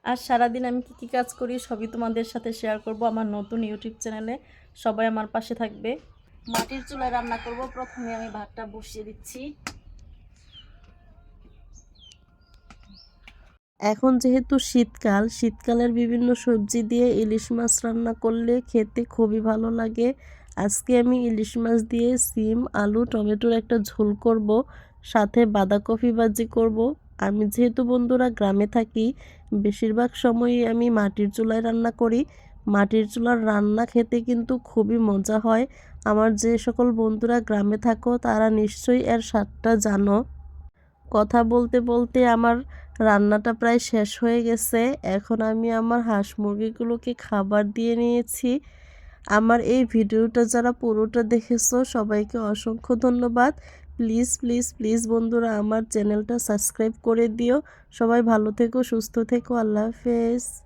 আর সারাদিন আমি কী কাজ করি সবই তোমাদের সাথে শেয়ার করব আমার নতুন ইউটিউব চ্যানেলে। সবাই আমার পাশে থাকবে। মাটির চুলায় রান্না করব। প্রথমে আমি ভাতটা বসিয়ে দিচ্ছি। এখন যেহেতু শীতকালের বিভিন্ন সবজি দিয়ে ইলিশ মাছ রান্না করলে খেতে খুবই ভালো লাগে। আজকে আমি ইলিশ মাছ দিয়ে সিম, আলু, টমেটোর একটা ঝোল করব, সাথে বাঁধাকপি ভাজি করব। আমি যেহেতু বন্ধুরা গ্রামে থাকি, বেশিরভাগ সময়ই আমি মাটির চুলায় রান্না করি। মাটির চুলার রান্না খেতে কিন্তু খুবই মজা হয়। আমার যে সকল বন্ধুরা গ্রামে থাকো তারা নিশ্চয়ই এর স্বাদটা জানো। কথা বলতে বলতে আমার রান্নাটা প্রায় শেষ হয়ে গেছে। এখন আমি আমার হাঁস মুরগিগুলোকে খাবার দিয়ে নিয়েছি। আমার এই ভিডিওটা যারা পুরোটা দেখেছো সবাইকে অসংখ্য ধন্যবাদ। প্লিজ প্লিজ প্লিজ বন্ধুরা আমার চ্যানেলটা সাবস্ক্রাইব করে দিও। সবাই ভালো থেকো, সুস্থ থেকো। আল্লাহ হাফেজ।